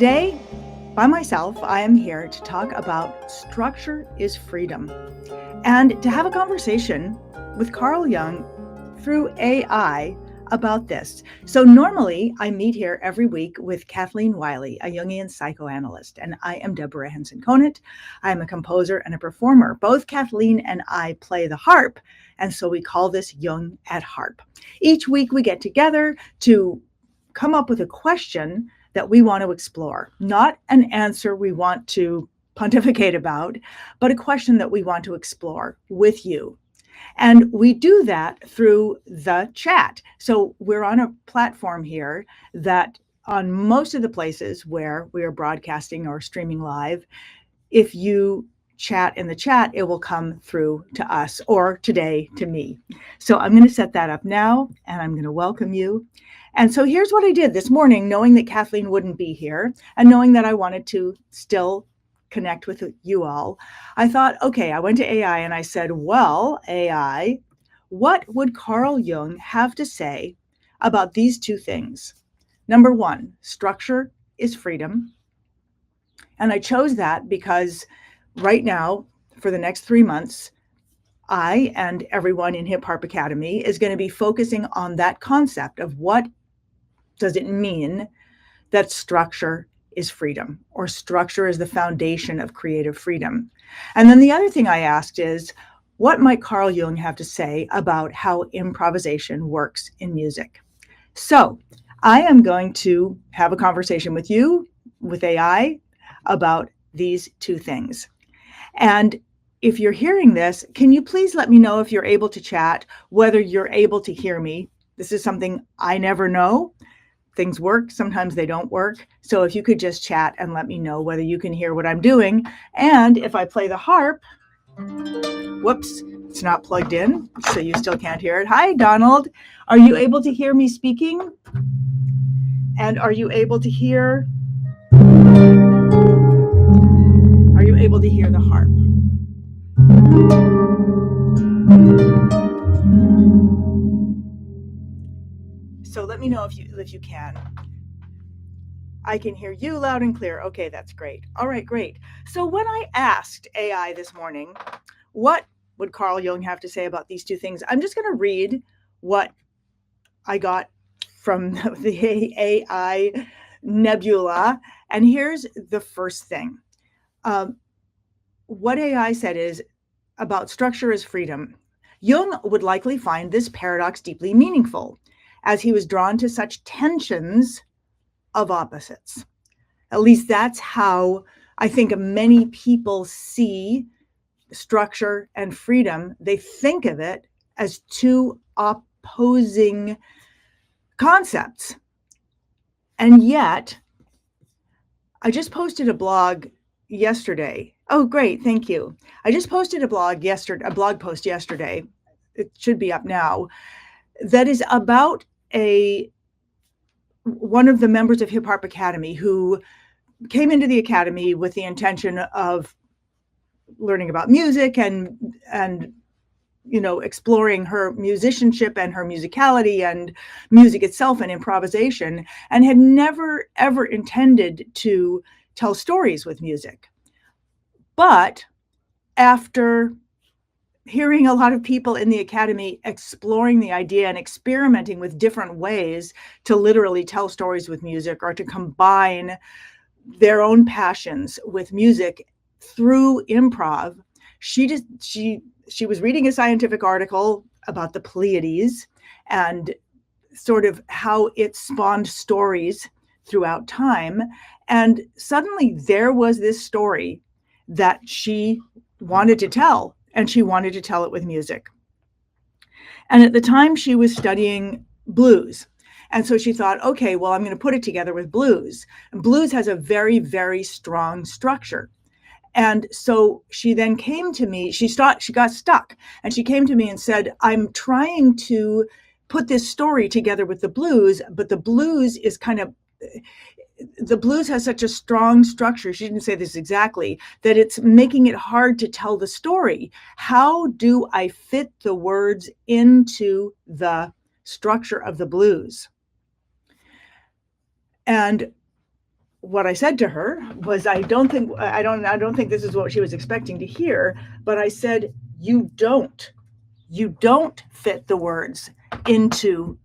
Today, by myself, I am here to talk about structure is freedom and to have a conversation with Carl Jung through AI about this. So normally I meet here every week with Kathleen Wiley, a Jungian psychoanalyst, and I am Deborah Henson-Conant. I am a composer and a performer. Both Kathleen and I play the harp, and so we call this Jung at Harp. Each week we get together to come up with a question that we want to explore, not an answer we want to pontificate about, but a question that we want to explore with you. And we do that through the chat. So we're on a platform here that on most of the places where we are broadcasting or streaming live, if you chat in the chat, it will come through to us, or today to me. So I'm going to set that up now, and I'm going to welcome you. And so here's what I did this morning, knowing that Kathleen wouldn't be here and knowing that I wanted to still connect with you all. I thought, okay, I went to AI and I said, well, AI, what would Carl Jung have to say about these two things? Number one, structure is freedom. And I chose that because right now, for the next 3 months, I and everyone in Hip Harp Academy is going to be focusing on that concept of what does it mean that structure is freedom, or structure is the foundation of creative freedom. And then the other thing I asked is, what might Carl Jung have to say about how improvisation works in music? So I am going to have a conversation with you, with AI, about these two things. And if you're hearing this, can you please let me know if you're able to chat, whether you're able to hear me? This is something I never know. Things work, sometimes they don't work. So if you could just chat and let me know whether you can hear what I'm doing. And if I play the harp, whoops, it's not plugged in, so you still can't hear it. Hi, Donald. Are you able to hear me speaking? And are you able to hear the harp? So let me know if you can. I can hear you loud and clear. Okay, that's great. All right, great. So when I asked AI this morning, what would Carl Jung have to say about these two things? I'm just going to read what I got from the AI nebula. And here's the first thing. What AI said is about structure is freedom. Jung would likely find this paradox deeply meaningful, as he was drawn to such tensions of opposites. At least that's how I think many people see structure and freedom. They think of it as two opposing concepts. And yet, I just posted a blog yesterday. Oh, great, thank you. I just posted a blog post yesterday. It should be up now. That is about one of the members of Hip Harp Academy who came into the academy with the intention of learning about music and exploring her musicianship and her musicality and music itself and improvisation, and had never ever intended to tell stories with music. But after hearing a lot of people in the academy exploring the idea and experimenting with different ways to literally tell stories with music, or to combine their own passions with music through improv, she was reading a scientific article about the Pleiades and sort of how it spawned stories throughout time. And suddenly there was this story that she wanted to tell, and she wanted to tell it with music. And at the time she was studying blues. And so she thought, okay, well, I'm going to put it together with blues. And blues has a very, very strong structure. And so she then came to me, she got stuck, and she came to me and said, I'm trying to put this story together with the blues, but the blues has such a strong structure, she didn't say this exactly, that it's making it hard to tell the story. How do I fit the words into the structure of the blues? And what I said to her was, I don't think this is what she was expecting to hear, but I said, you don't fit the words into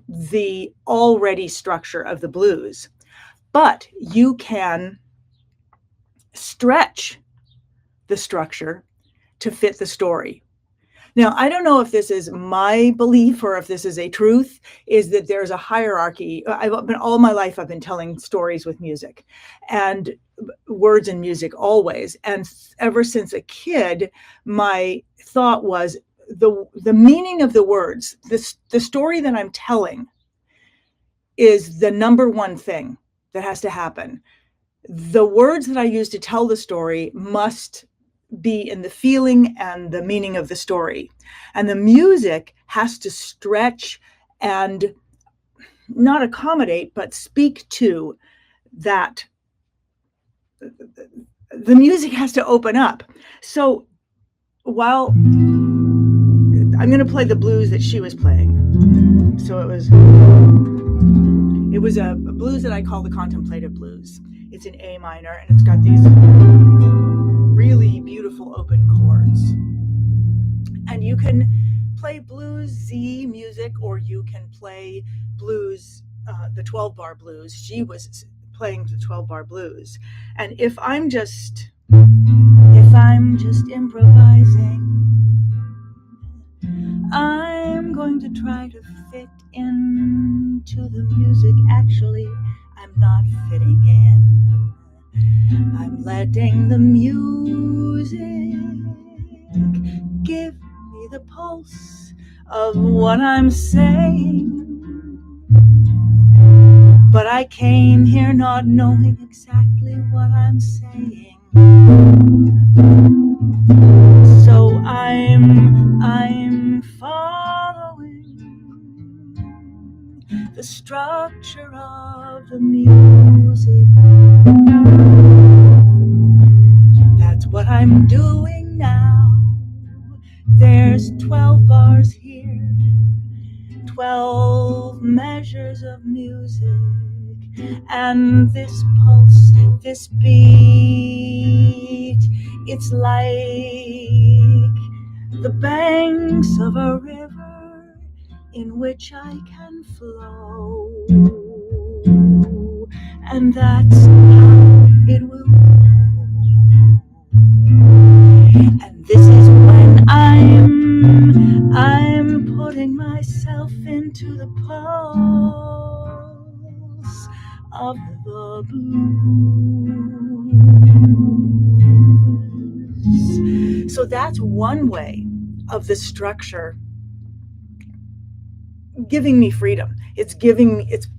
the already structure of the blues, but you can stretch the structure to fit the story. Now, I don't know if this is my belief or if this is a truth, is that there's a hierarchy. All my life, I've been telling stories with music and words and music always. And ever since a kid, my thought was the meaning of the words, the story that I'm telling is the number one thing that has to happen. The words that I use to tell the story must be in the feeling and the meaning of the story. And the music has to stretch and not accommodate, but speak to that. The music has to open up. So while I'm going to play the blues that she was playing. So it was a blues that I call the contemplative blues. It's in A minor, and it's got these really beautiful open chords. And you can play blues Z music, or you can play blues, the 12-bar blues. She was playing the 12-bar blues. And if I'm just improvising, I'm going to try to fit into the music. Actually, I'm not fitting in. I'm letting the music give me the pulse of what I'm saying. But I came here not knowing exactly what I'm saying. So I'm following the structure of the music. That's what I'm doing now. There's 12 bars here, 12 measures of music, and this pulse, this beat, it's like the banks of a river in which I can flow, and that's how it will go. And this is when I'm putting myself into the pulse of the blues. So that's one way of the structure giving me freedom. It's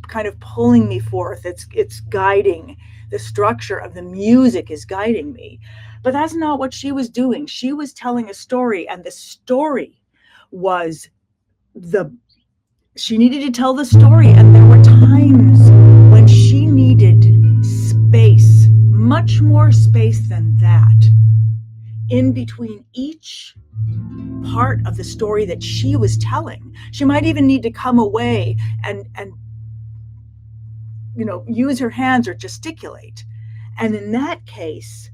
kind of pulling me forth. It's guiding. The structure of the music is guiding me. But that's not what she was doing. She was telling a story, and the story was she needed to tell the story, and there were times when she needed space, much more space than that, in between each part of the story that she was telling. She might even need to come away and use her hands or gesticulate. And in that case,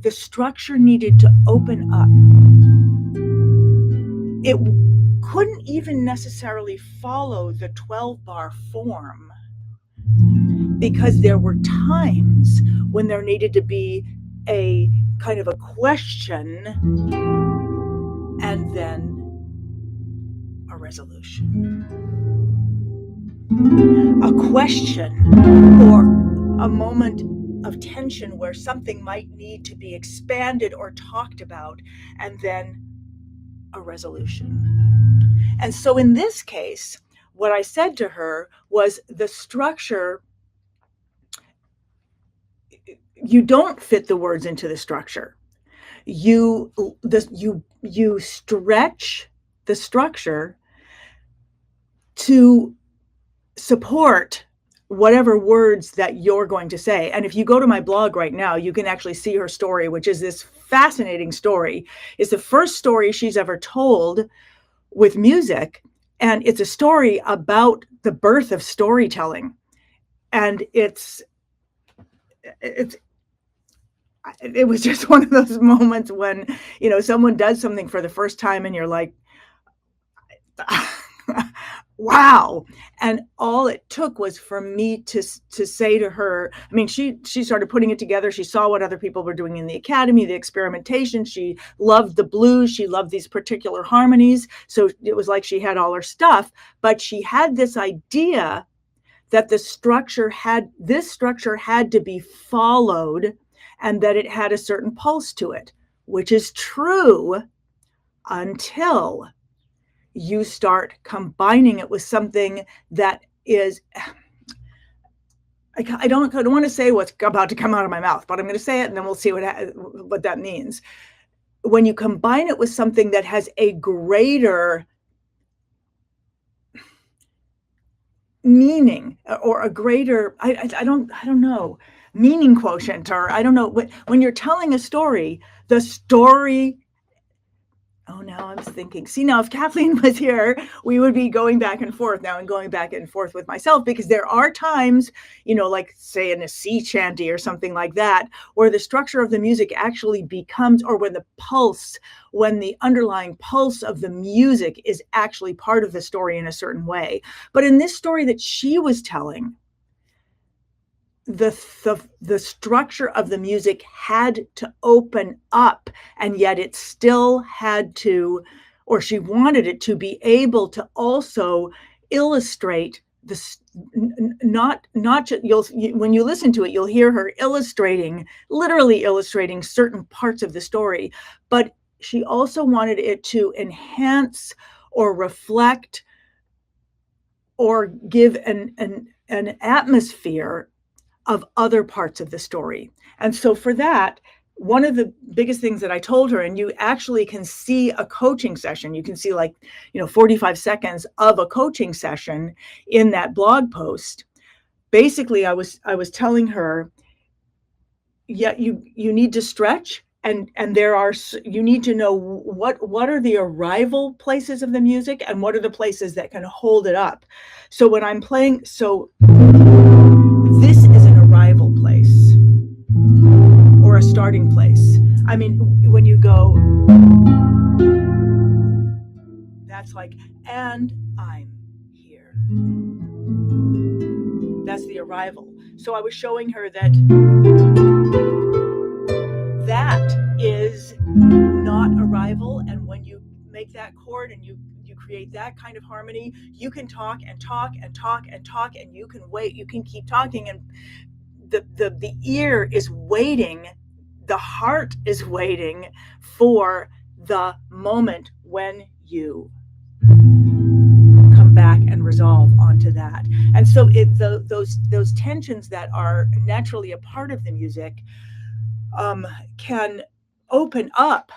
the structure needed to open up. It couldn't even necessarily follow the 12-bar form, because there were times when there needed to be a kind of a question and then a resolution. A question or a moment of tension where something might need to be expanded or talked about, and then a resolution. And so in this case, what I said to her was, the structure, you don't fit the words into the structure. You stretch the structure to support whatever words that you're going to say. And if you go to my blog right now, you can actually see her story, which is this fascinating story. It's the first story she's ever told with music. And it's a story about the birth of storytelling. And it's it was just one of those moments when, someone does something for the first time and you're like, wow. And all it took was for me to say to her, I mean, she started putting it together. She saw what other people were doing in the academy, the experimentation. She loved the blues. She loved these particular harmonies. So it was like she had all her stuff, but she had this idea that this structure had to be followed and that it had a certain pulse to it, which is true until you start combining it with something that is, I don't want to say what's about to come out of my mouth, but I'm going to say it and then we'll see what that means. When you combine it with something that has a greater meaning or a greater, I don't know, meaning quotient, or I don't know, when you're telling a story, the story. Oh, now I'm thinking, see, now if Kathleen was here, we would be going back and forth now and going back and forth with myself, because there are times, like say in a sea shanty or something like that, where the structure of the music actually becomes, or when the underlying pulse of the music is actually part of the story in a certain way. But in this story that she was telling, the structure of the music had to open up, and yet it still had to, or she wanted it to be able to also illustrate this, not just, when you listen to it, you'll hear her literally illustrating certain parts of the story, but she also wanted it to enhance or reflect or give an atmosphere of other parts of the story. And so for that, one of the biggest things that I told her, and you actually can see a coaching session, you can see 45 seconds of a coaching session in that blog post. Basically, I was telling her, yeah, you need to stretch, and you need to know what are the arrival places of the music and what are the places that can hold it up. So when I'm playing, this is an arrival place or a starting place. I mean, when you go, that's like, and I'm here. That's the arrival. So I was showing her that is not arrival. And when you make that chord and you create that kind of harmony, you can talk and talk and talk and talk, and you can wait, you can keep talking, and the ear is waiting, the heart is waiting for the moment when you come back and resolve onto that. And so those tensions that are naturally a part of the music can open up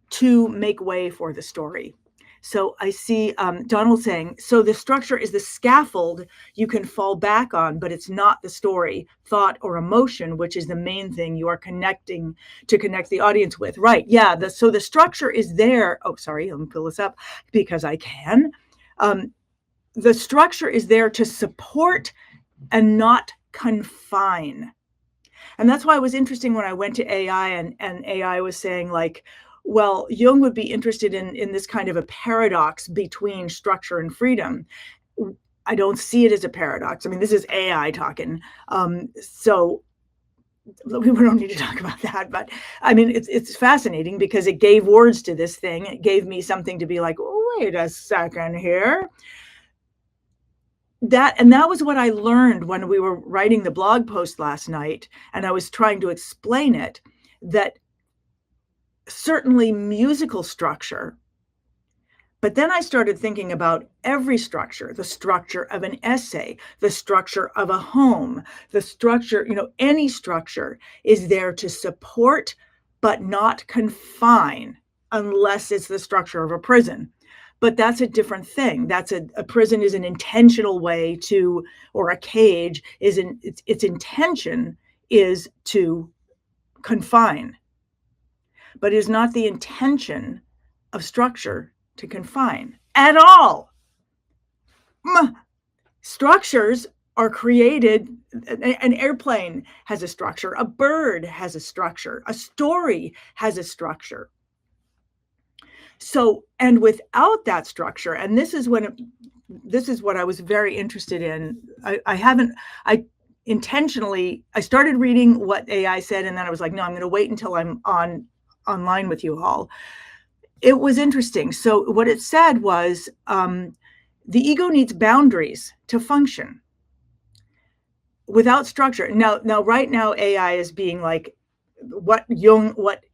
to make way for the story. So I see Donald saying, so the structure is the scaffold you can fall back on, but it's not the story, thought, or emotion, which is the main thing you are connecting to connect the audience with. Right. Yeah. So the structure is there. Oh, sorry. Let me pull this up because I can. The structure is there to support and not confine. And that's why it was interesting when I went to AI and AI was saying, well, Jung would be interested in this kind of a paradox between structure and freedom. I don't see it as a paradox. I mean, this is AI talking. So we don't need to talk about that. But I mean, it's fascinating because it gave words to this thing. It gave me something to be like, oh, wait a second here. That was what I learned when we were writing the blog post last night, and I was trying to explain it, that certainly musical structure, but then I started thinking about every structure, the structure of an essay, the structure of a home, the structure, any structure is there to support, but not confine, unless it's the structure of a prison. But that's a different thing. That's a prison is an intentional way to, or a cage is its intention is to confine, but it is not the intention of structure to confine at all. Structures are created. An airplane has a structure, a bird has a structure, a story has a structure. So, and without that structure, and this is what I was very interested in. I intentionally, I started reading what AI said, and then I was like, no, I'm going to wait until I'm online with you all. It was interesting. So what it said was, the ego needs boundaries to function. Without structure. Now, right now, AI is being like what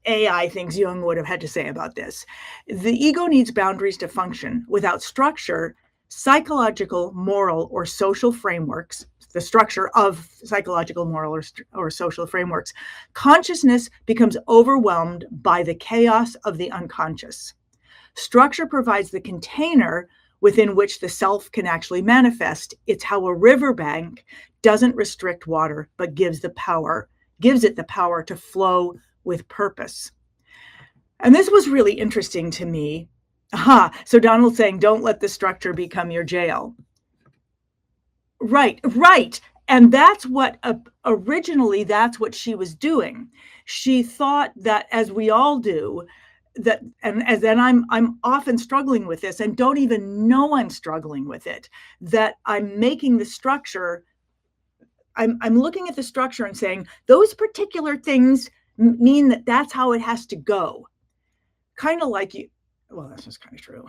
AI thinks Jung would have had to say about this. The ego needs boundaries to function. Without structure, psychological, moral, or social frameworks, the structure of psychological, moral, or social frameworks, consciousness becomes overwhelmed by the chaos of the unconscious. Structure provides the container within which the self can actually manifest. It's how a riverbank doesn't restrict water, but gives it the power to flow with purpose. And this was really interesting to me. So Donald's saying, don't let the structure become your jail. Right. And that's what originally, that's what she was doing. She thought that, as we all do, that, and then I'm often struggling with this and don't even know I'm struggling with it, that I'm making the structure, I'm looking at the structure and saying, those particular things mean that that's how it has to go. Kind of like you, well, that's just kind of true.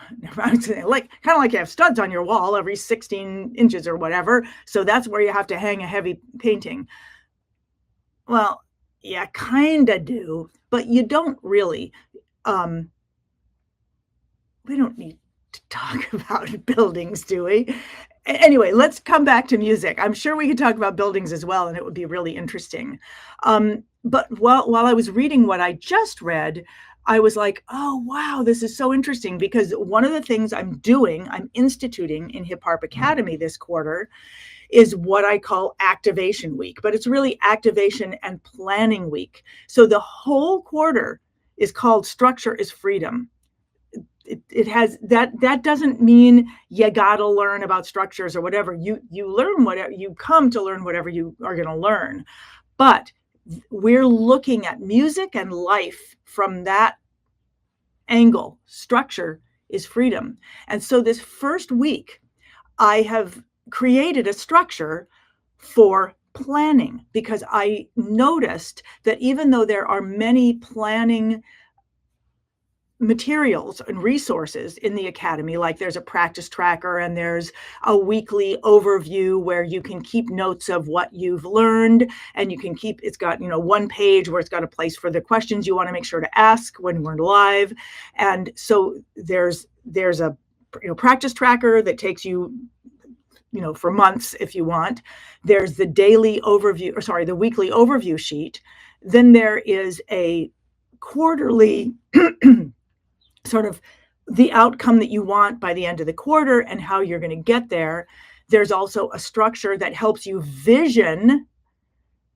Like, kind of like you have studs on your wall every 16 inches or whatever. So that's where you have to hang a heavy painting. Well, yeah, kind of do, but you don't really. We don't need to talk about buildings, do we? Anyway, let's come back to music. I'm sure we could talk about buildings as well, and it would be really interesting. But while I was reading what I just read, I was like, oh, wow, this is so interesting, because one of the things I'm instituting in Hip Harp Academy this quarter is what I call Activation Week, but it's really Activation and Planning Week. So the whole quarter is called Structure is Freedom. It has that doesn't mean you gotta learn about structures or whatever. You learn whatever, you come to learn whatever you are going to learn, but we're looking at music and life from that angle. Structure is freedom. And so this first week, I have created a structure for planning, because I noticed that even though there are many planning materials and resources in the academy, like there's a practice tracker and there's a weekly overview where you can keep notes of what you've learned, and you can keep, it's got, one page where it's got a place for the questions you want to make sure to ask when we're live. And so there's a practice tracker that takes you for months if you want. There's the daily overview, the weekly overview sheet. Then there is a quarterly sort of the outcome that you want by the end of the quarter and how you're going to get there. There's also a structure that helps you vision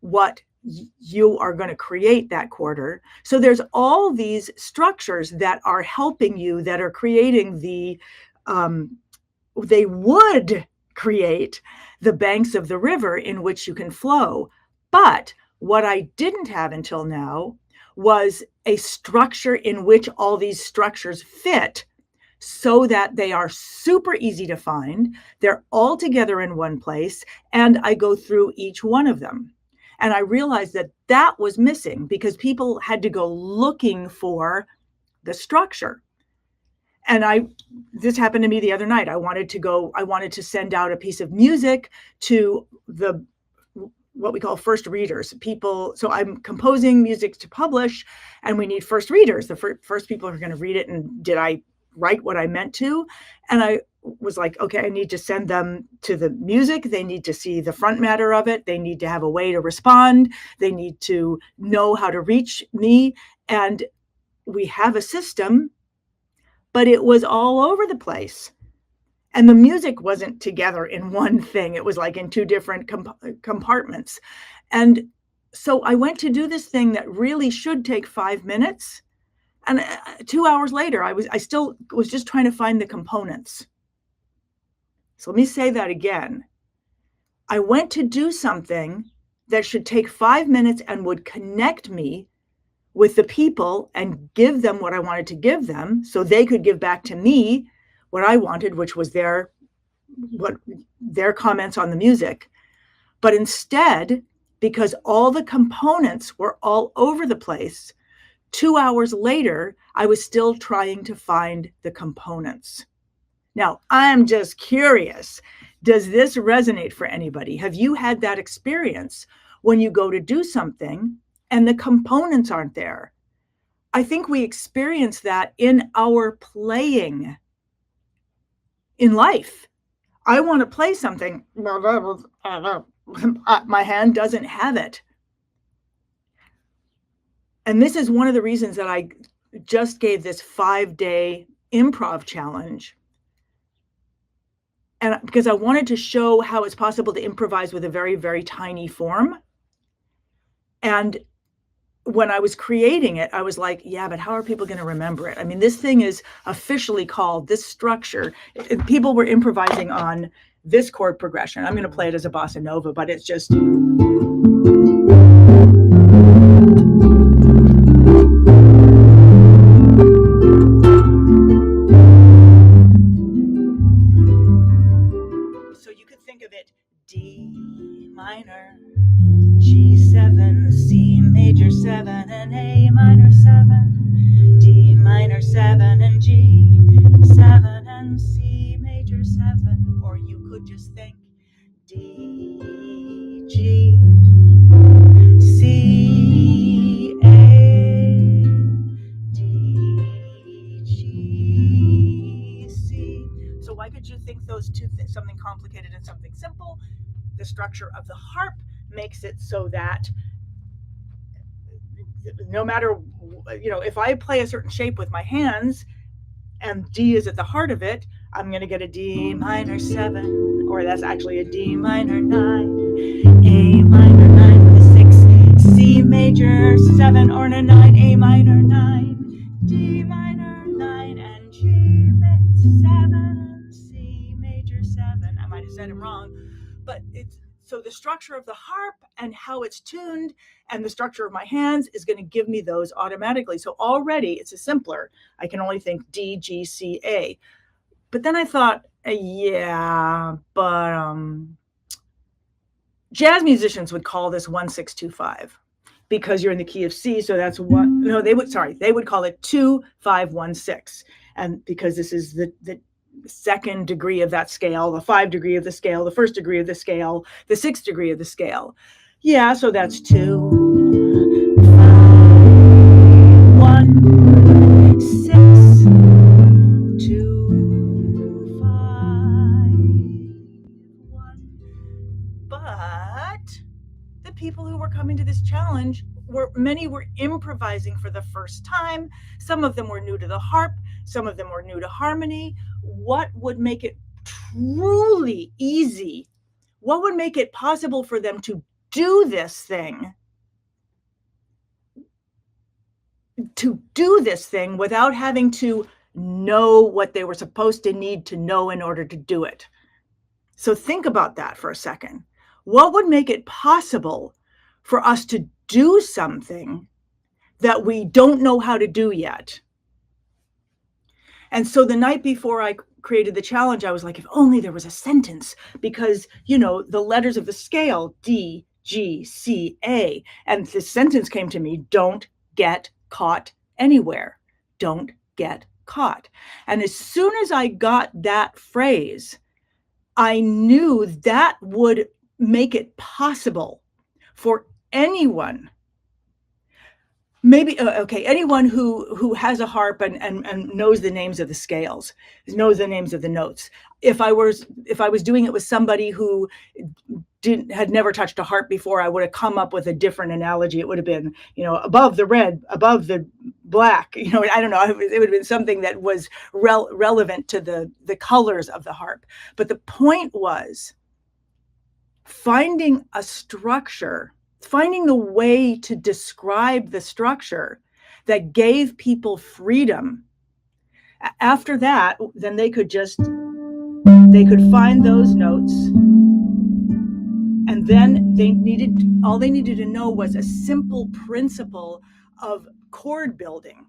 what you are going to create that quarter. So there's all these structures that are helping you, that are creating they would create the banks of the river in which you can flow. But what I didn't have until now was a structure in which all these structures fit, so that they are super easy to find. They're all together in one place, and I go through each one of them. And I realized that that was missing, because people had to go looking for the structure. And this happened to me the other night. I wanted to send out a piece of music to what we call first readers, people. So I'm composing music to publish, and we need first readers, the first people who are going to read it. And did I write what I meant to? And I was like, okay, I need to send them to the music. They need to see the front matter of it. They need to have a way to respond. They need to know how to reach me. And we have a system, but it was all over the place. And the music wasn't together in one thing. It was like in two different compartments. And so I went to do this thing that really should take 5 minutes. And 2 hours later, I still was just trying to find the components. So let me say that again. I went to do something that should take 5 minutes and would connect me with the people and give them what I wanted to give them so they could give back to me what I wanted, which was their comments on the music. But instead, because all the components were all over the place, 2 hours later, I was still trying to find the components. Now, I'm just curious, does this resonate for anybody? Have you had that experience when you go to do something and the components aren't there? I think we experience that in our playing in life. I want to play something. My hand doesn't have it. And this is one of the reasons that I just gave this 5-day improv challenge. And because I wanted to show how it's possible to improvise with a very, very tiny form. And when I was creating it, I was like, yeah, but how are people going to remember it? I mean, this thing is officially called, this structure. People were improvising on this chord progression. I'm going to play it as a bossa nova, but it's just. So you could think of it D minor, G7, C major 7, and A minor 7, D minor 7, and G7, and C major 7. Or you could just think D, G, C, A, D, G, C. So why could you think those two things, something complicated and something simple? The structure of the harp makes it so that no matter, if I play a certain shape with my hands and D is at the heart of it, I'm going to get a D minor 7, or that's actually a D minor 9, A minor 9 with a 6, C major 7, or a 9, A minor 9, D minor 9, and G major 7, and C major 7. I might have said it wrong, but it's so the structure of the harp and how it's tuned and the structure of my hands is going to give me those automatically. So already it's a simpler. I can only think D, G, C, A. But then I thought, yeah, but jazz musicians would call this 1-6-2-5 because you're in the key of C. So that's one. No, they would call it 2-5-1-6. And because this is the second degree of that scale, the 5 degree of the scale, the 1st degree of the scale, the 6th degree of the scale. Yeah, so that's 2, 5, 1, 6, 2, 5, 1. But the people who were coming to this challenge many were improvising for the first time. Some of them were new to the harp. Some of them were new to harmony. What would make it truly easy? What would make it possible for them to do this thing? To do this thing without having to know what they were supposed to need to know in order to do it. So think about that for a second. What would make it possible for us to do something that we don't know how to do yet? And so the night before I created the challenge, I was like, if only there was a sentence, because, the letters of the scale, D, G, C, A, and the sentence came to me, don't get caught anywhere. Don't get caught. And as soon as I got that phrase, I knew that would make it possible for anyone. Maybe, anyone who has a harp and knows the names of the scales, knows the names of the notes. If I was doing it with somebody who had never touched a harp before, I would have come up with a different analogy. It would have been, above the red, above the black, I don't know. It would have been something that was relevant to the colors of the harp. But the point was finding a structure, finding the way to describe the structure that gave people freedom. After that, then they could find those notes And then all they needed to know was a simple principle of chord building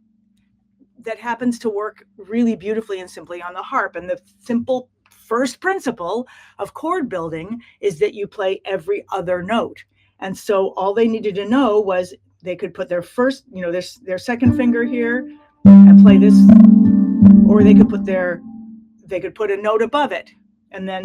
that happens to work really beautifully and simply on the harp. And the simple first principle of chord building is that you play every other note. And so all they needed to know was they could put their first, their second finger here and play this, or they could put a note above it, and then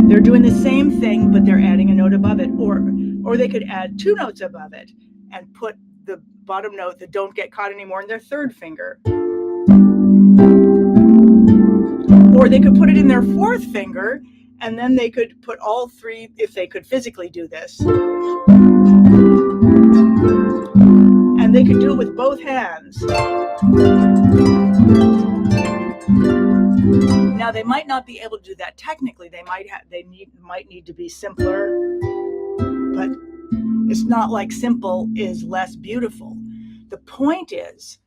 they're doing the same thing, but they're adding a note above it, or they could add 2 notes above it and put the bottom note that don't get caught anymore in their third finger. Or they could put it in their 4th finger, and then they could put all 3, if they could physically do this. And they could do it with both hands. Now, they might not be able to do that technically. They might need to be simpler, but it's not like simple is less beautiful. The point is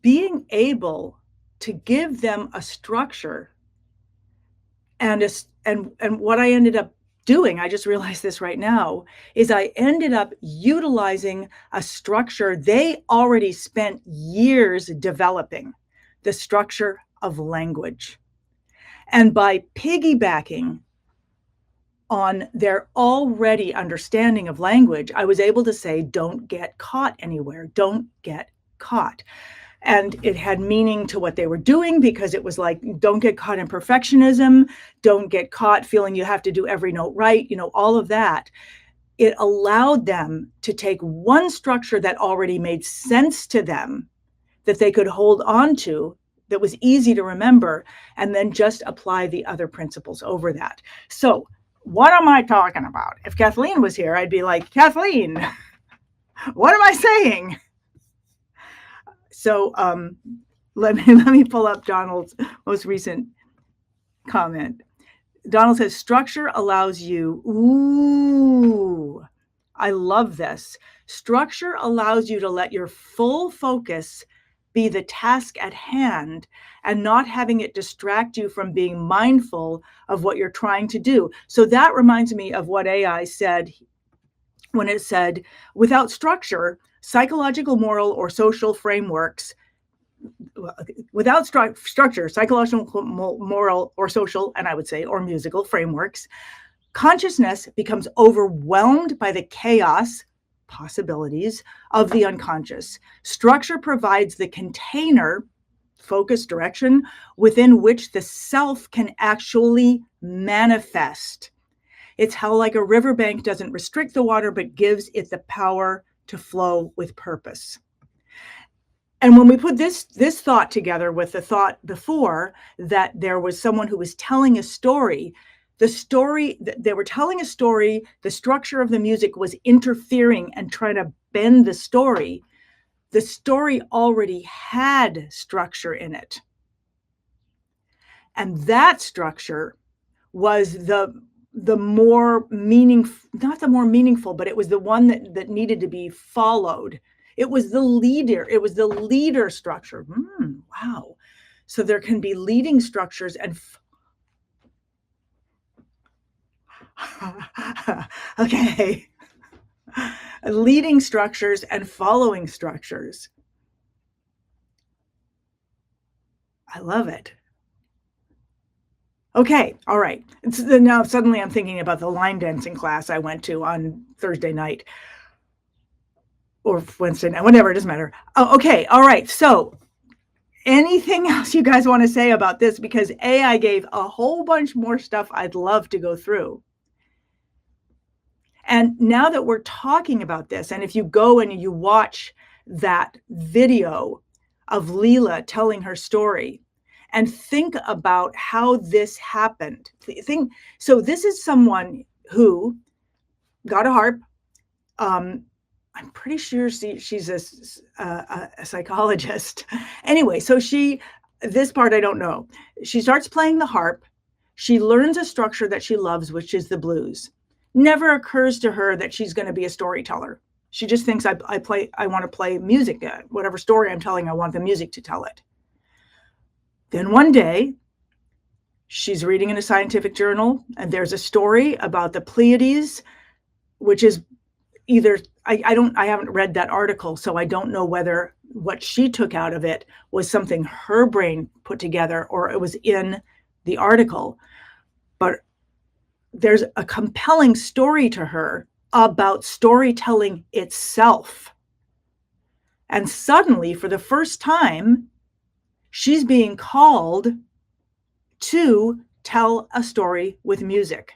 being able to give them a structure, and what I ended up doing, I just realized this right now, is I ended up utilizing a structure they already spent years developing, the structure of language. And by piggybacking on their already understanding of language, I was able to say, don't get caught anywhere, don't get caught. And it had meaning to what they were doing, because it was like, don't get caught in perfectionism, don't get caught feeling you have to do every note right, all of that. It allowed them to take one structure that already made sense to them, that they could hold on to, that was easy to remember, and then just apply the other principles over that. So what am I talking about? If Kathleen was here, I'd be like, Kathleen, what am I saying? So let me pull up Donald's most recent comment. Donald says, structure allows you, ooh, I love this. Structure allows you to let your full focus be the task at hand and not having it distract you from being mindful of what you're trying to do. So that reminds me of what AI said when it said, without structure, psychological, moral, or social frameworks, without structure, psychological, moral, or social, and I would say, or musical frameworks, consciousness becomes overwhelmed by the chaos possibilities of the unconscious. Structure provides the container, focus, direction, within which the self can actually manifest. It's how, like a riverbank doesn't restrict the water, but gives it the power to flow with purpose. And when we put this thought together with the thought before that there was someone who was telling a story, they were telling a story, the structure of the music was interfering and trying to bend the story. The story already had structure in it. And that structure was the more meaningful, not the more meaningful, but it was the one that needed to be followed. It was the leader structure. Wow. So there can be leading structures and okay. Leading structures and following structures. I love it. Okay, all right. Now suddenly I'm thinking about the line dancing class I went to on Thursday night or Wednesday night, whatever, it doesn't matter. Oh, okay, all right. So anything else you guys want to say about this? Because AI gave a whole bunch more stuff I'd love to go through. And now that we're talking about this, and if you go and you watch that video of Leela telling her story, and think about how this happened. So this is someone who got a harp. I'm pretty sure she's a psychologist. Anyway, so this part I don't know. She starts playing the harp. She learns a structure that she loves, which is the blues. Never occurs to her that she's going to be a storyteller. She just thinks I want to play music. Whatever story I'm telling, I want the music to tell it. Then one day, she's reading in a scientific journal, and there's a story about the Pleiades, which is either, I haven't read that article, so I don't know whether what she took out of it was something her brain put together or it was in the article. But there's a compelling story to her about storytelling itself. And suddenly, for the first time, she's being called to tell a story with music.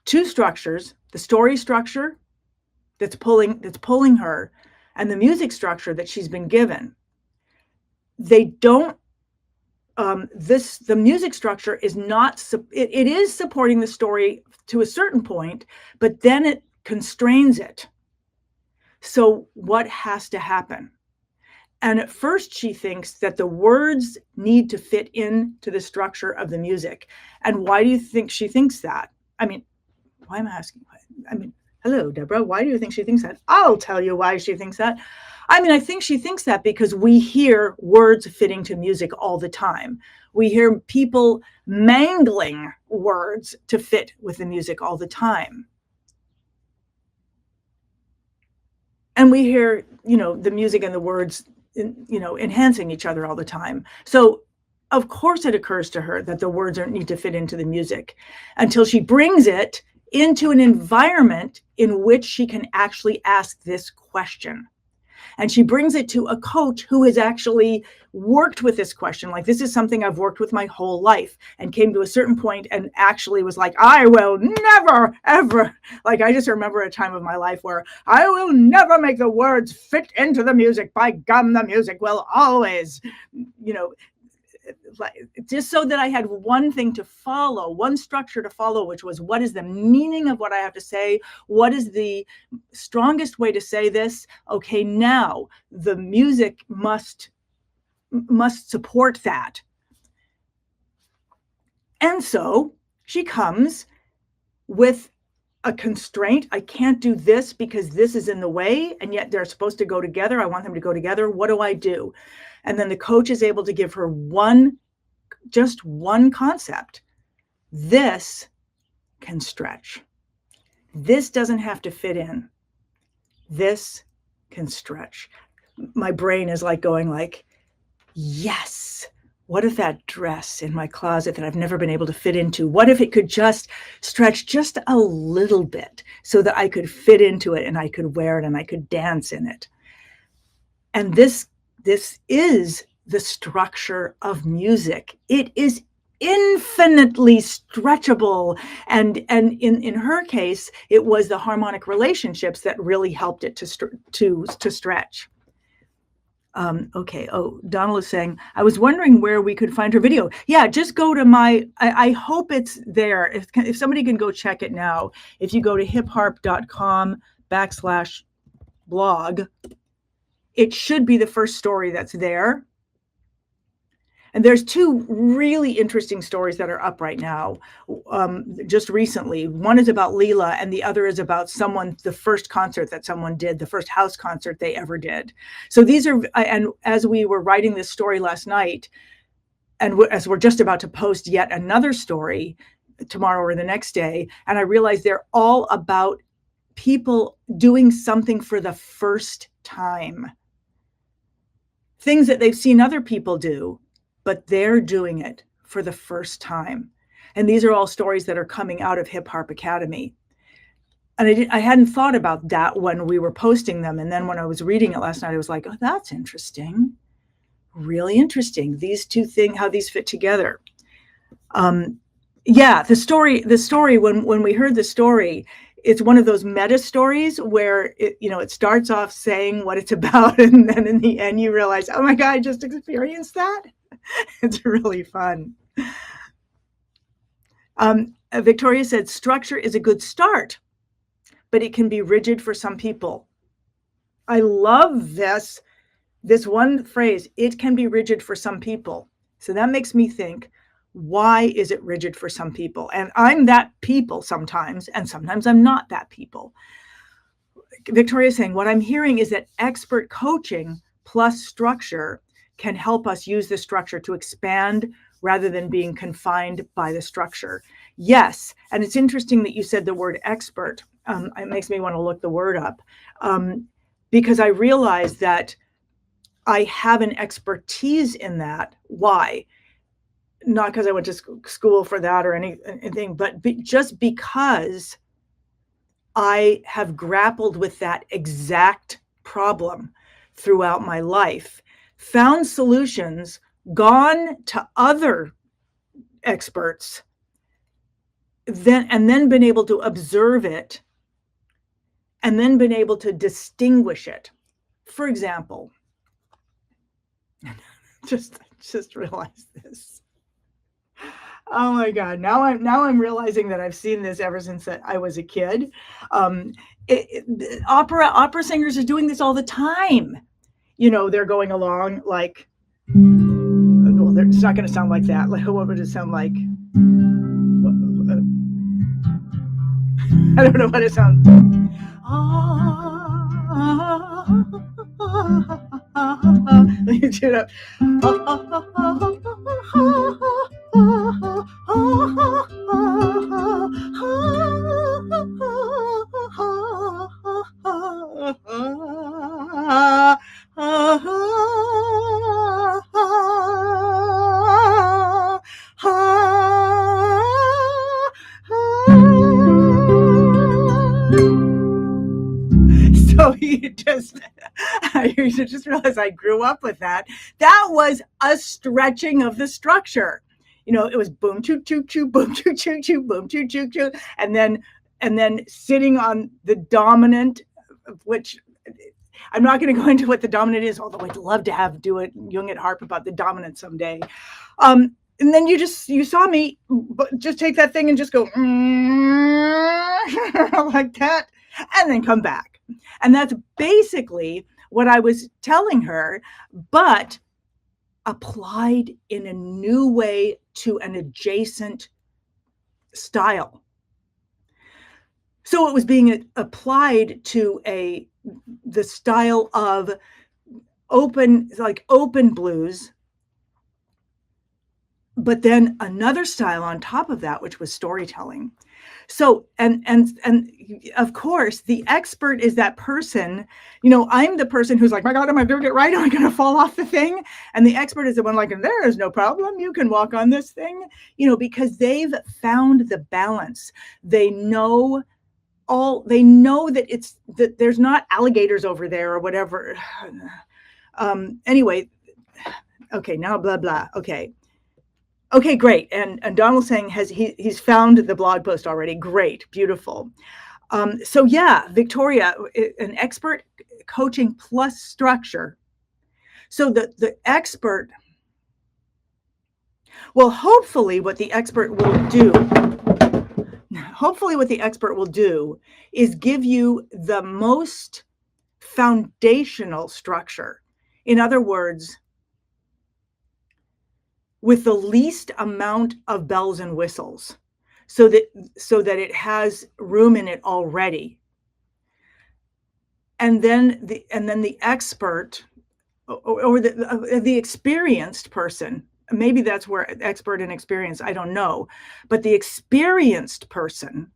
Two structures, the story structure that's pulling her, and the music structure that she's been given. They don't, the music structure is not, it is supporting the story to a certain point, but then it constrains it. So what has to happen? And at first she thinks that the words need to fit into the structure of the music. And why do you think she thinks that? I mean, why am I asking? I mean, hello, Deborah, why do you think she thinks that? I'll tell you why she thinks that. I mean, I think she thinks that because we hear words fitting to music all the time. We hear people mangling words to fit with the music all the time. And we hear, the music and the words, enhancing each other all the time. So of course it occurs to her that the words need to fit into the music until she brings it into an environment in which she can actually ask this question. And she brings it to a coach who has actually worked with this question. Like, this is something I've worked with my whole life, and came to a certain point and actually was like, I will never, ever. Like, I just remember a time of my life where I will never make the words fit into the music. By gum, the music will always, just so that I had one thing to follow, one structure to follow, which was, what is the meaning of what I have to say? What is the strongest way to say this? Okay, now the music must support that. And so she comes with a constraint. I can't do this because this is in the way, and yet they're supposed to go together. I want them to go together. What do I do? And then the coach is able to give her just one concept. This can stretch. This doesn't have to fit in. This can stretch. My brain is like going like, yes. What if that dress in my closet that I've never been able to fit into, what if it could just stretch just a little bit so that I could fit into it and I could wear it and I could dance in it? And this is the structure of music. It is infinitely stretchable. And in her case, it was the harmonic relationships that really helped it to stretch. Okay. Oh, Donald is saying, I was wondering where we could find her video. Yeah, just go to I hope it's there. If somebody can go check it now, if you go to hipharp.com/blog, it should be the first story that's there. And there's two really interesting stories that are up right now, just recently. One is about Leela, and the other is about the first concert that someone did, the first house concert they ever did. So these are, and as we were writing this story last night, and as we're just about to post yet another story tomorrow or the next day, and I realized they're all about people doing something for the first time. Things that they've seen other people do, but they're doing it for the first time. And these are all stories that are coming out of Hip Harp Academy. And I hadn't thought about that when we were posting them. And then when I was reading it last night, I was like, oh, that's interesting. Really interesting. These two things, how these fit together. Yeah, the story, when we heard the story, it's one of those meta stories where it starts off saying what it's about, and then in the end you realize, oh my God, I just experienced that. It's really fun. Victoria said, structure is a good start, but it can be rigid for some people. I love this one phrase, it can be rigid for some people. So that makes me think, why is it rigid for some people? And I'm that people sometimes, and sometimes I'm not that people. Victoria is saying, what I'm hearing is that expert coaching plus structure can help us use the structure to expand rather than being confined by the structure. Yes, and it's interesting that you said the word expert. It makes me want to look the word up, because I realize that I have an expertise in that. Why? Not because I went to school for that or anything, but just because I have grappled with that exact problem throughout my life, found solutions, gone to other experts, then been able to observe it, and then been able to distinguish it. For example, just realized this. Oh my God! Now I'm realizing that I've seen this ever since I was a kid. Opera singers are doing this all the time. They're going along like, well, it's not going to sound like that. Like, what would it sound like? I don't know what it sounds. Let me do it up. So you just realize I grew up with that. That was a stretching of the structure. It was boom, choo, choo, choo, boom, choo, choo, choo, boom, choo, choo, choo. And then sitting on the dominant, which I'm not going to go into what the dominant is, although I'd love to do a Jung at Harp about the dominant someday. And then you saw me just take that thing and just go like that, and then come back. And that's basically what I was telling her, but applied in a new way to an adjacent style. So it was being applied to the style of open blues, but then another style on top of that, which was storytelling. So, and of course, the expert is that person. I'm the person who's like, my God, am I doing it right? Am I going to fall off the thing? And the expert is the one like, there is no problem. You can walk on this thing, because they've found the balance. They know that there's not alligators over there or whatever. Anyway, okay, now blah, blah. Okay, great. And Donald's saying he's found the blog post already. Great, beautiful. So yeah, Victoria, an expert coaching plus structure. So the expert, well, hopefully what the expert will do is give you the most foundational structure. In other words, with the least amount of bells and whistles, so that it has room in it already. And then the expert or the experienced person, maybe that's where expert and experience, I don't know, but the experienced person,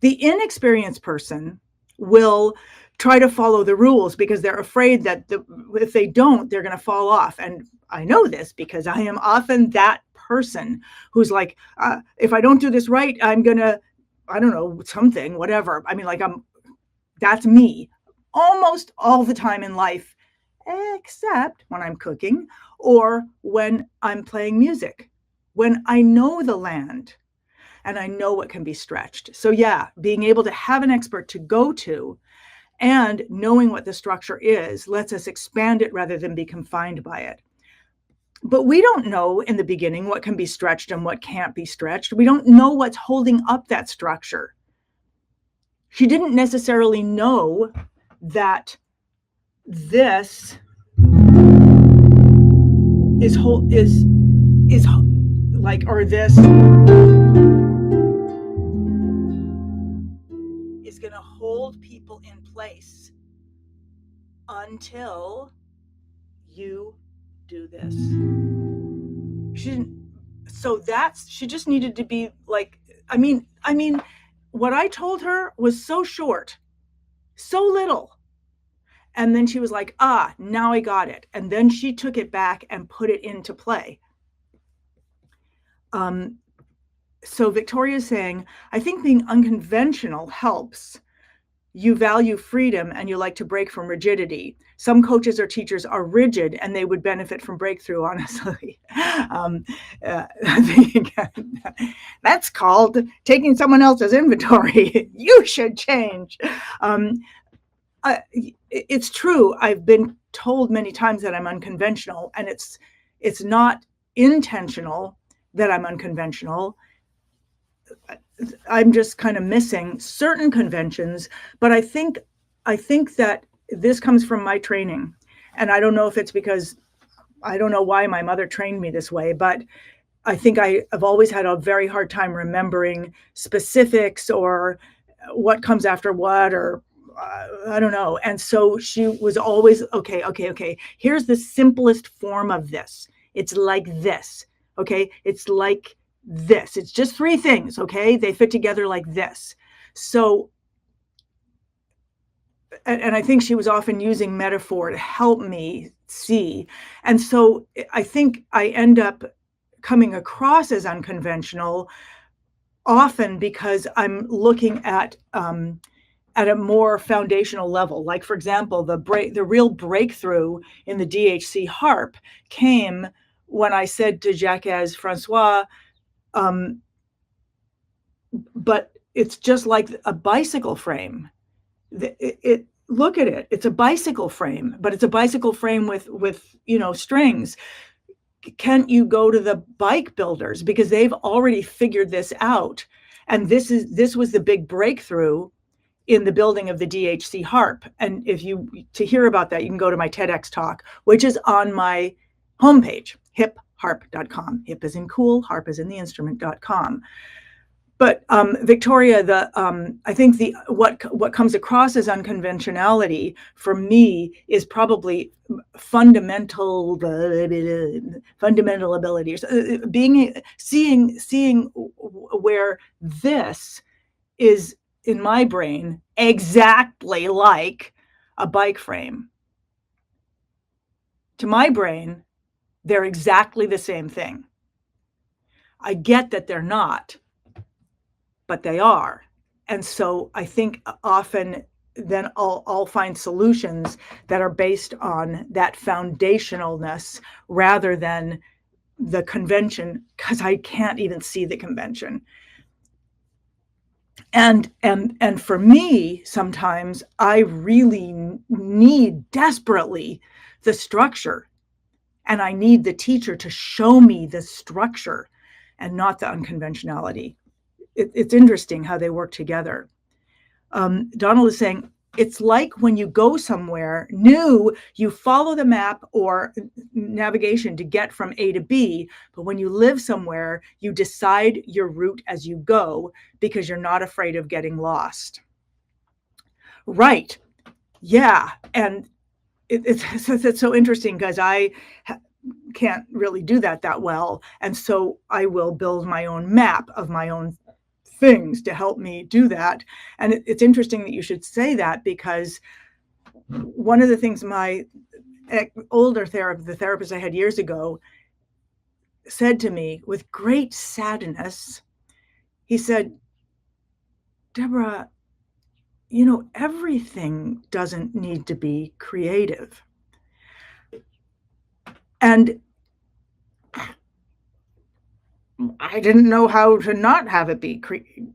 the inexperienced person will try to follow the rules because they're afraid that if they don't, they're going to fall off. And I know this because I am often that person who's like, if I don't do this right, I'm going to, I don't know, something, whatever. I mean, that's me almost all the time in life, except when I'm cooking or when I'm playing music, when I know the land and I know what can be stretched. So yeah, being able to have an expert to go to and knowing what the structure is lets us expand it rather than be confined by it. But we don't know in the beginning what can be stretched and what can't be stretched. We don't know what's holding up that structure. She didn't necessarily know that this is like, or this is going to hold people in place until you do this. so she just needed to be like, I mean, what I told her was so short, so little. And then she was like, now I got it. And then she took it back and put it into play. So Victoria's saying, I think being unconventional helps. You value freedom and you like to break from rigidity. Some coaches or teachers are rigid and they would benefit from breakthrough, honestly. That's called taking someone else's inventory. You should change. It's true. I've been told many times that I'm unconventional, and it's not intentional that I'm unconventional. I'm just kind of missing certain conventions, but I think that this comes from my training. And I don't know if it's because I don't know why my mother trained me this way, but I think I've always had a very hard time remembering specifics or what comes after what, or I don't know. And so she was always, okay. Here's the simplest form of this. It's like this. Okay. It's like this. It's just three things. Okay. They fit together like this. So, and I think she was often using metaphor to help me see. And so I think I end up coming across as unconventional often because I'm looking at a more foundational level. Like, for example, the real breakthrough in the DHC harp came when I said to Jacques Francois, but it's just like a bicycle frame. Look at it. It's a bicycle frame, but it's a bicycle frame with strings. Can't you go to the bike builders because they've already figured this out? And this was the big breakthrough in the building of the DHC harp. And to hear about that, you can go to my TEDx talk, which is on my homepage, hipharp.com. Hip is in cool, harp is in the instrument.com. But Victoria, I think what comes across as unconventionality for me is probably fundamental abilities, seeing where this is in my brain exactly like a bike frame. To my brain, they're exactly the same thing. I get that they're not, but they are. And so I think often then I'll find solutions that are based on that foundationalness rather than the convention, because I can't even see the convention. And for me, sometimes I really need desperately the structure, and I need the teacher to show me the structure and not the unconventionality. It's interesting how they work together. Donald is saying, it's like when you go somewhere new, you follow the map or navigation to get from A to B. But when you live somewhere, you decide your route as you go because you're not afraid of getting lost. Right. Yeah. And it's so interesting because I can't really do that well. And so I will build my own map of my own things to help me do that. And it's interesting that you should say that, because one of the things my older the therapist I had years ago said to me with great sadness, he said, Deborah, everything doesn't need to be creative. And I didn't know how to not have it be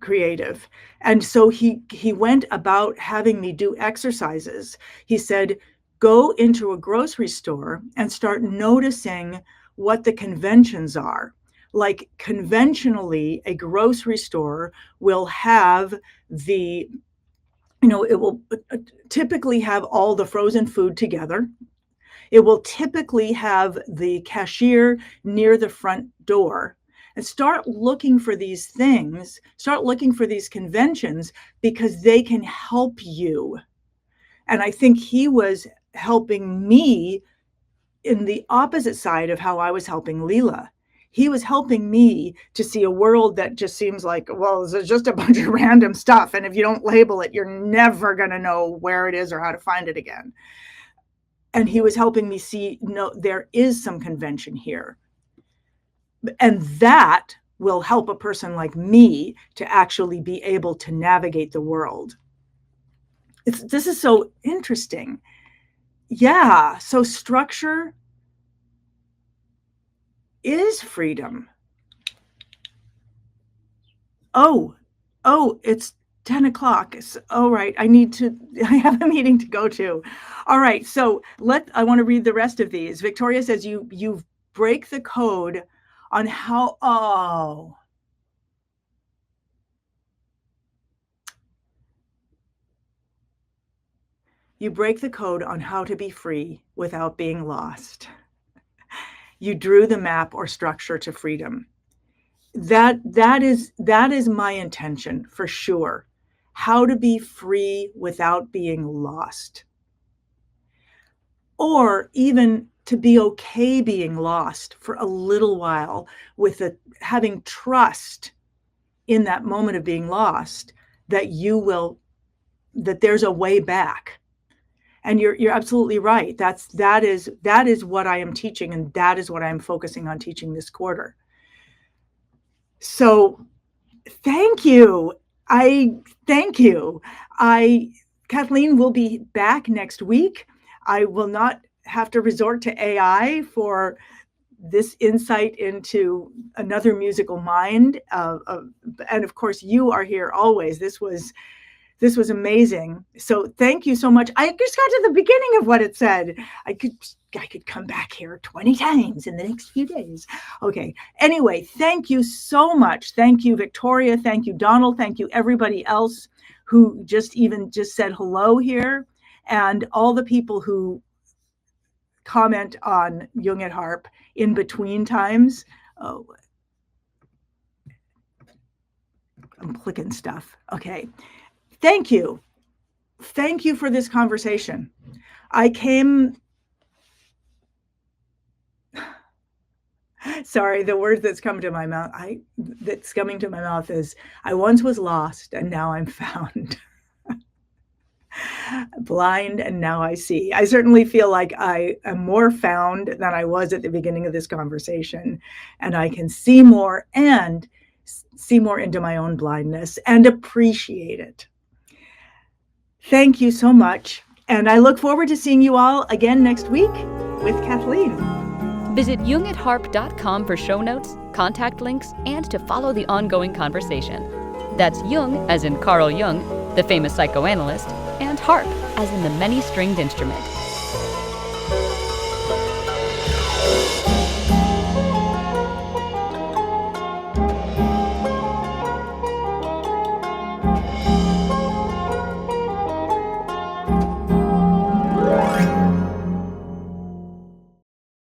creative. And so he went about having me do exercises. He said, go into a grocery store and start noticing what the conventions are. Like, conventionally, a grocery store will have it will typically have all the frozen food together. It will typically have the cashier near the front door. And start looking for these things, start looking for these conventions, because they can help you. And I think he was helping me in the opposite side of how I was helping Leela. he was helping me to see a world that just seems like, well, this is just a bunch of random stuff. And if you don't label it, you're never going to know where it is or how to find it again. And he was helping me see, no, there is some convention here. And that will help a person like me to actually be able to navigate the world. This is so interesting. Yeah, so structure is freedom. Oh, it's 10 o'clock. All right, I have a meeting to go to. All right, so I want to read the rest of these. Victoria says you break the code on how, you break the code on how to be free without being lost. You drew the map or structure to freedom. That is my intention for sure. How to be free without being lost. Or even to be okay being lost for a little while with having trust in that moment of being lost that there's a way back. And you're absolutely right. That is what I am teaching, and that is what I'm focusing on teaching this quarter. So thank you. Kathleen will be back next week. I will not have to resort to AI for this insight into another musical mind. And of course, you are here always. This was amazing. So thank you so much. I just got to the beginning of what it said. I could come back here 20 times in the next few days. Okay. Anyway, thank you so much. Thank you, Victoria. Thank you, Donald. Thank you, everybody else who just said hello here, and all the people who comment on Jung at Harp in between times. Oh, I'm clicking stuff. Okay. Thank you. Thank you for this conversation. Sorry, the word that's coming to my mouth is, I once was lost and now I'm found. Blind and now I see. I certainly feel like I am more found than I was at the beginning of this conversation, and I can see more into my own blindness and appreciate it. Thank you so much. And I look forward to seeing you all again next week with Kathleen. Visit jungatharp.com for show notes, contact links, and to follow the ongoing conversation. That's Jung, as in Carl Jung, the famous psychoanalyst, and harp, as in the many-stringed instrument.